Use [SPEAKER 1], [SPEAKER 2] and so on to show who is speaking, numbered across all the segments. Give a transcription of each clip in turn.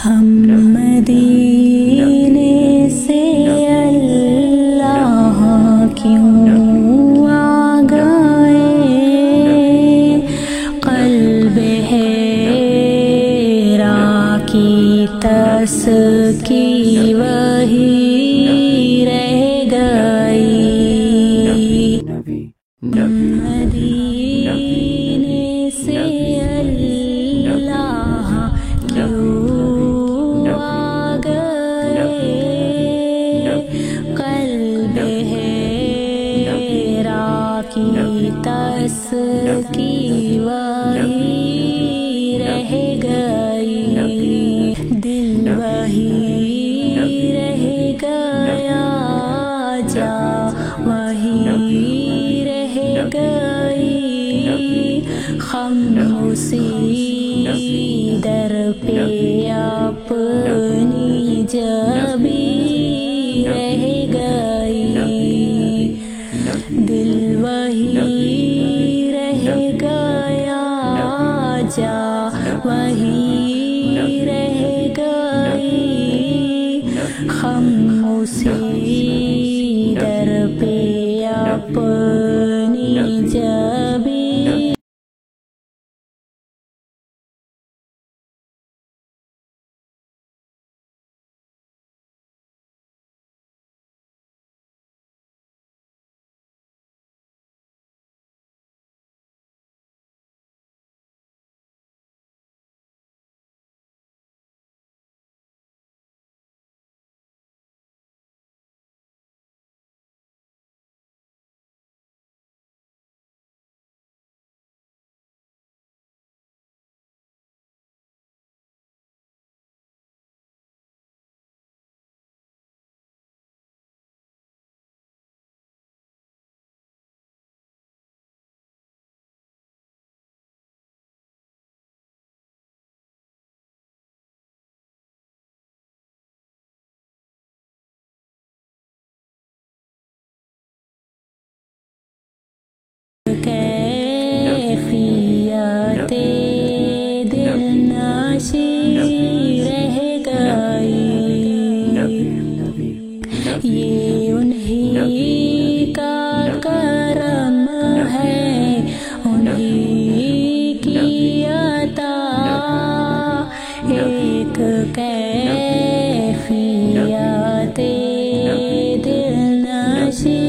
[SPEAKER 1] ہم مدینے سے اللہ کیوں آ گئے، قلب حیرا کی تسکی وہی رہ گئی۔ مدینے سے اللہ کیوں آ گئے، قلب حیرا کی تسکی وہی رہ گئی، دل وہی رہ گیا، جا وہی رہ گئی، خاموشی در پہ اپنی جبی رہ گئی، دل وہی رہ گیا، جا وہی رہ گئی، خاموشی در پہ اپنی جبی۔ کیفیت دل نشی رہ گئی، یہ انہی کا کرم ہے، انہی کی عطا، ایک کیفیت دل نشی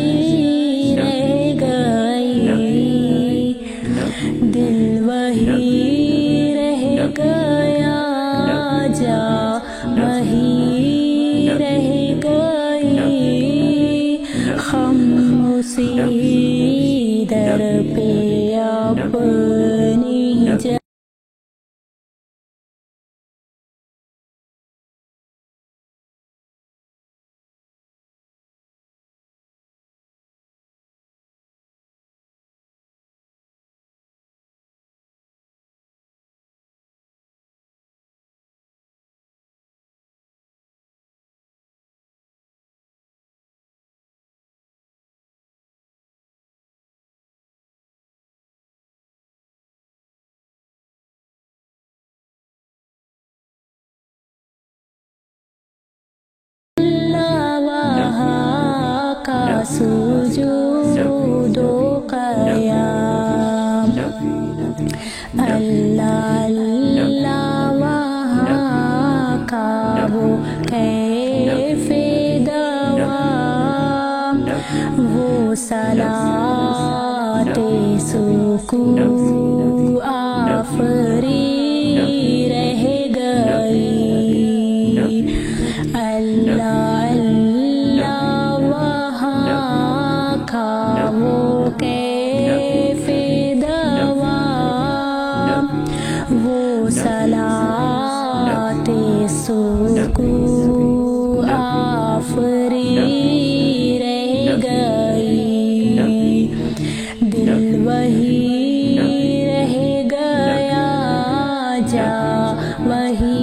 [SPEAKER 1] دل وہی رہ گیا، جا وہی رہ گئی، خاموشی در پہ اپنی جا۔ سجود و قیام، اللہ اللہ وہاں کا وہ کیف دوام، وہ صلاۃ سکون آفری رہ گئی، اللہ وہ کیف دوام، وہ صلاۃ سکون آفری رہ گئی، دل وہی رہ گیا، جا وہی